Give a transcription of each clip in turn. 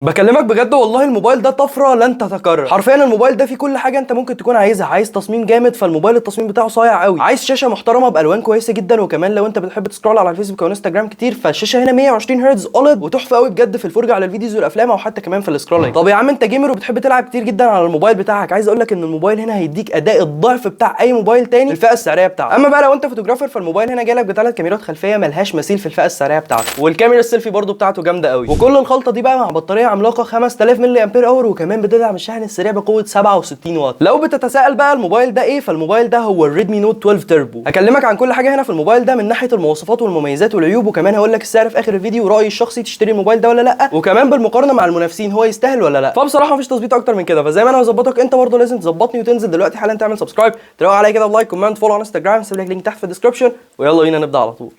بكلمك بجد والله الموبايل ده طفره لن تتكرر. حرفيا الموبايل ده فيه كل حاجه انت ممكن تكون عايزها. عايز تصميم جامد، فالموبايل التصميم بتاعه صايع قوي. عايز شاشه محترمه بالوان كويسه جدا، وكمان لو انت بتحب تسكرول على الفيسبوك او انستجرام كتير، فالشاشه هنا 120 هرتز اولد وتحفه قوي بجد في الفرجه على الفيديوز والافلام او حتى كمان في السكرولينج. طب يا عم انت جيمر وبتحب تلعب كتير جدا على الموبايل بتاعك، عايز اقول لك ان الموبايل هنا هيديك اداء الضعف بتاع اي موبايل تاني الفئه السعريه بتاعته. اما بقى لو انت فوتوجرافر، فالموبايل هنا جايلك بثلاث كاميرات خلفيه ملهاش مثيل في الفئه السعريه بتاعته، والكاميرا السيلفي برده بتاعته جامده قوي، وكل الخلطه دي بقى مع بطاريه عملاقه 5000 ملي امبير اور، وكمان بتدعم الشحن السريع بقوه 67 واط. لو بتتساءل بقى الموبايل ده ايه، فالموبايل ده هو الريدمي نوت 12 تيربو. هكلمك عن كل حاجه هنا في الموبايل ده من ناحيه المواصفات والمميزات والعيوب، وكمان هقول لك السعر في اخر الفيديو ورايي الشخصي تشتري الموبايل ده ولا لا، وكمان بالمقارنه مع المنافسين هو يستاهل ولا لا. فبصراحه مفيش تظبيط اكتر من كده، فزي ما انا هظبطك انت برضه لازم تظبطني وتنزل دلوقتي حالا تعمل سبسكرايب، تروق عليا كده بلايك كومنت فولو على انستجرام، سيب لك لينك تحت في الديسكربشن، ويلا بينا نبدا على طول.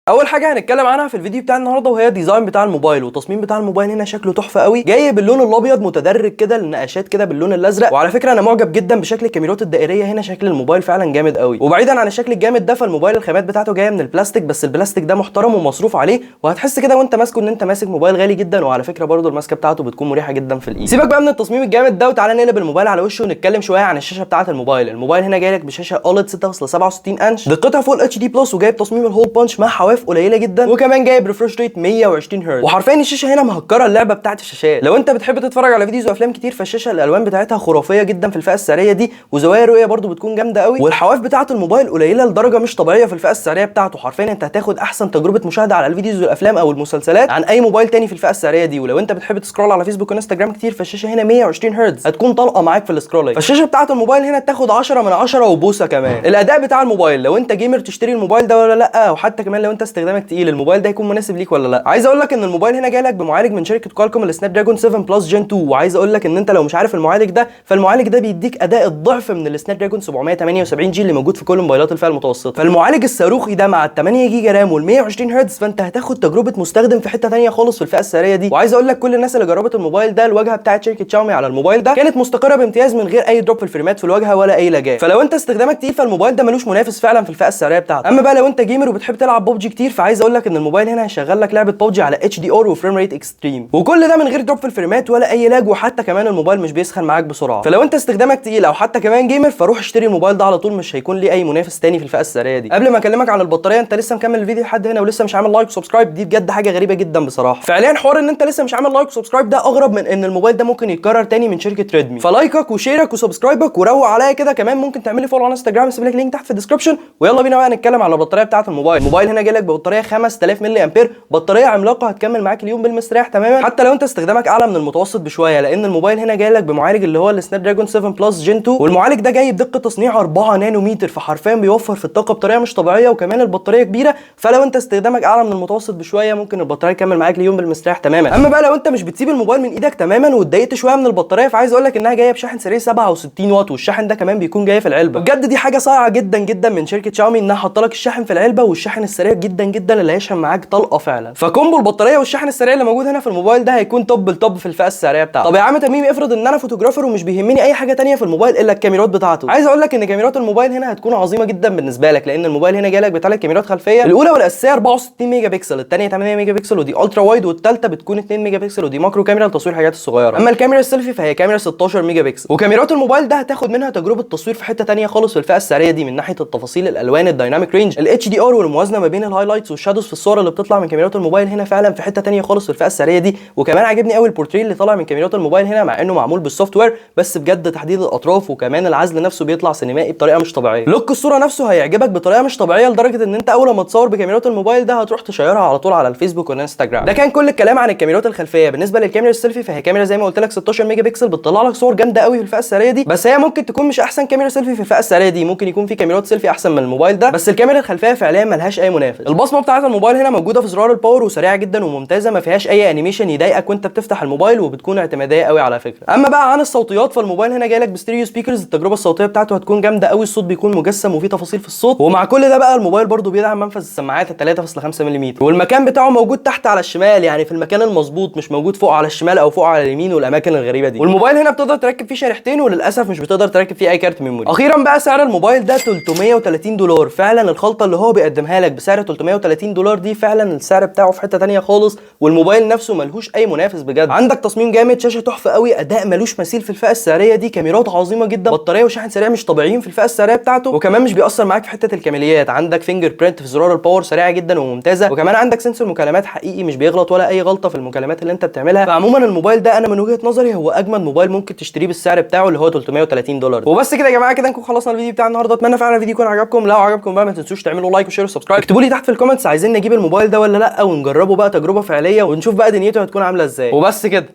اول حاجه هنتكلم عنها في الفيديو بتاع النهارده وهي الديزاين بتاع الموبايل، والتصميم بتاع الموبايل هنا شكله تحفه قوي، جاي باللون الابيض متدرج كده للنقاشات كده باللون الازرق. وعلى فكره انا معجب جدا بشكل الكاميرات الدائريه هنا، شكل الموبايل فعلا جامد قوي. وبعيدا عن الشكل الجامد ده، فالموبايل الخامات بتاعته جايه من البلاستيك، بس البلاستيك ده محترم ومصروف عليه، وهتحس كده وانت ماسكه ان انت ماسك موبايل غالي جدا. وعلى فكره برده الماسكه بتاعته بتكون مريحه جدا في الايد. سيبك بقى من التصميم الجامد ده وتعالى نقلب الموبايل على وشه ونتكلم شويه عن الشاشه بتاعه الموبايل. الموبايل هنا جايلك بشاشه اولد 6.67 انش، دقتها فول اتش دي بلس، وجايب تصميم الهول بانش مع حواف قليله جدا، وكمان جايب ريفرش ريت 120 هرتز. وحرفيا الشاشه هنا مهكره اللعبه بتاعت الشاشات. لو انت بتحب تتفرج على فيديوز وافلام كتير، فالشاشه الالوان بتاعتها خرافيه جدا في الفئه السعريه دي، وزوايا الرؤيه برده بتكون جامده قوي، والحواف بتاعه الموبايل قليله لدرجه مش طبيعيه في الفئه السعريه بتاعته. حرفيا انت هتاخد احسن تجربه مشاهده على الفيديوز والافلام او المسلسلات عن اي موبايل تاني في الفئه السعريه دي. ولو انت بتحب تسكرول على فيسبوك وانستجرام كتير، فالشاشه هنا 120 هرتز هتكون طلقه معاك في السكرولينج. فالشاشه بتاعه الموبايل هنا تاخد 10 من 10 وبوسه كمان. الاداء بتاع الموبايل، لو انت جيمر تشتري الموبايل ده ولا لا، او حتى كمان لو انت استخدامك تقيل الموبايل ده هيكون مناسب ليك ولا لا. عايز اقول لك ان الموبايل هنا جاي لك بمعالج من شركه كوالكوم السناب دراجون 7 بلس جن 2، وعايز اقول لك ان انت لو مش عارف المعالج ده، فالمعالج ده بيديك اداء الضعف من السناب دراجون 778 جي اللي موجود في كل موبايلات الفئه المتوسطه. فالمعالج الصاروخي ده مع ال 8 جيجا رام وال 120 هرتز، فانت هتاخد تجربه مستخدم في حته ثانيه خالص في الفئه السعريه دي. وعايز اقول لك كل الناس اللي جربت الموبايل ده، الواجهه بتاعت شركه شاومي على الموبايل ده كانت مستقره بامتياز من غير اي دروب في الفريمات في الواجهه ولا اي لاجات. فلو انت استخدامك تقيل، فالموبايل ده ملوش منافس فعلا في الفئه السعريه بتاعته. اما بقى لو انت جيمر وبتحب تلعب ببجي كتير، فعايز اقول لك ان الموبايل هنا هيشغل لك لعبه ببجي على اتش دي ار وفريم ريت اكستريم، وكل ده من غير دروب في الفريمات ولا اي لاج، وحتى كمان الموبايل مش بيسخن معاك بسرعه. فلو انت استخدامك تقيل او حتى كمان جيمر، فروح اشتري الموبايل ده على طول، مش هيكون ليه اي منافس تاني في الفئه السعريه دي. قبل ما اكلمك عن البطاريه، انت لسه مكمل الفيديو لحد هنا ولسه مش عامل لايك وسبسكرايب، دي بجد حاجه غريبه جدا بصراحه. فعليا حوار ان انت لسه مش عامل لايك وسبسكرايب ده اغرب من ان الموبايل ده ممكن يتكرر تاني من شركه ريدمي. فلايكك وشيرك وسبسكرايبك وروق عليا كده، كمان ممكن تعمل لي فولو على انستجرام، سيب لك لينك تحت في الديسكربشن. ويلا بينا بقى نتكلم على البطاريه بتاعه الموبايل. الموبايل هنا جاي لك ببطاريه 5000 ملي امبير، بطاريه عملاقه هتكمل معاك اليوم بالمستريح تماما، حتى لو انت استخدامك اعلى من المتوسط بشويه، لان الموبايل هنا جاي لك بمعالج اللي هو السناب دراجون 7 بلس جن 2، والمعالج ده جاي بدقه تصنيع 4 نانومتر، فحرفيا بيوفر في الطاقه بطريقه مش طبيعيه، وكمان البطاريه كبيره، فلو انت استخدامك اعلى من المتوسط بشويه ممكن البطاريه تكمل معاك اليوم بالمستريح تماما. اما بقى لو انت مش بتسيب الموبايل من ايدك تماما واتضايقت شويه من البطاريه، فعايز اقول لك انها جايه بشاحن سريع 67 واط، والشاحن ده كمان بيكون جاي في العلبه. بجد دي حاجه صايعه جدا جدا من شركه شاومي، انها حاطه لك الشاحن في العلبه، والشاحن السريع جدا جدا اللي هيشحن معاك طلقه فعلا. فكومبو البطاريه والشاحن السريع اللي موجود هنا في الموبايل ده هيكون توب التوب في الفئه السعريه بتاعته. طب يا عم تميم، افرض ان انا فوتوجرافر ومش بيهمني اي حاجه ثانيه في الموبايل الا الكاميرات بتاعته. عايز اقول لك ان كاميرات الموبايل هنا هتكون عظيمه جدا بالنسبه لك، لان الموبايل هنا جاي لك بثلاث كاميرات خلفيه، الاولى والاساسيه 64 ميجا بكسل، الثانيه 8 ميجا بكسل ودي الترا وايد، والثالثه بتكون 2 ميجا بكسل ودي ماكرو كاميرا لتصوير الحاجات الصغيره. اما الكاميرا السيلفي فهي كاميرا 16 ميجا بكسل. وكاميرات الموبايل ده هتاخد منها تجربه تصوير في حته ثانيه خالص في الفئه السعريه دي، من ناحيه التفاصيل، الالوان، الدايناميك رينج، الاتش دي ار، والموازنه ما بين الهايلايتس والشادوز في الصور اللي بتطلع من كاميرات الموبايل هنا فعلا في حته ثانيه خالص في الفئه السعريه دي. وكمان عاجبني قوي البورتريه اللي طالع من كاميرات الموبايل هنا، مع انه معمول بالسوفت وير، بس بجد تحديد الاطراف وكمان العزل نفسه بيطلع سينمائي بطريقه مش طبيعيه. لوك الصوره نفسه هيعجبك بطريقه مش طبيعيه، لدرجه ان انت اول ما تصور بكاميرات الموبايل ده هتروح تشيرها على طول على الفيسبوك والانستجرام. ده كان كل الكلام عن الكاميرات الخلفيه. بالنسبه للكاميرا السيلفي، فهي كاميرا زي ما قلت لك 16 ميجا بكسل، بتطلع لك صور جامده قوي في الفئه السعريه دي، بس هي ممكن تكون مش احسن كاميرا سيلفي في الفئه السعريه دي، ممكن يكون في كاميرات سيلفي احسن من الموبايل ده، بس الكاميرا الخلفيه فعليا ملهاش اي منافس. البصمه بتاعه الموبايل هنا موجوده في زرار الباور، وسريعه جدا وممتازه، ما فيهاش اي انيميشن يضايقك وانت بتفتح الموبايل، وبتكون اعتماديه قوي على فكره. اما بقى عن الصوتيات، فالموبايل هنا جاي لك بستيريو سبيكرز، التجربه الصوتيه بتاعته هتكون جامده قوي، الصوت بيكون مجسم وفيه تفاصيل في الصوت، ومع كل ده بقى الموبايل برده بيدعم منفذ السماعات 3.5 ملم، والمكان بتاعه موجود تحت على الشمال، يعني في المكان المظبوط، مش موجود فوق على الشمال او فوق على اليمين والاماكن الغريبه دي. والموبايل هنا بتقدر تركب فيه شريحتين، وللاسف مش بتقدر تركب فيه اي كارت ميموري. اخيرا بقى سعر الموبايل ده $330، فعلا الخلطه اللي هو بيقدمها لك بسعر $330 $330 دي فعلا السعر بتاعه في حته ثانيه خالص، والموبايل نفسه ملهوش اي منافس بجد. عندك تصميم جامد، شاشه تحفه قوي، اداء ملوش مثيل في الفئه السعريه دي، كاميرات عظيمه جدا، بطاريه وشاحن سريع مش طبيعيين في الفئه السعريه بتاعته، وكمان مش بيأثر معاك في حته الكماليات. عندك فينجر برينت في زرار الباور سريعه جدا وممتازه، وكمان عندك سنسور مكالمات حقيقي مش بيغلط ولا اي غلطه في المكالمات اللي انت بتعملها. فعموما الموبايل ده انا من وجهه نظري هو اجمد موبايل ممكن تشتريه بالسعر بتاعه اللي هو $330. وبس كده يا جماعه، كده نكون خلصنا الفيديو بتاع النهارده. اتمنى فعلا الفيديو يكون عجبكم. لو عجبكم بقى ما تنسوش تعملوا لايك وشير وسبسكرايب. اكتبوا لي تحت في الكومنتس عايزين نجيب الموبايل ده ولا لا، ونجربه بقى تجربه فعليه ونشوف بقى دنيته هتكون عامله ازاي. وبس كده،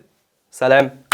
سلام.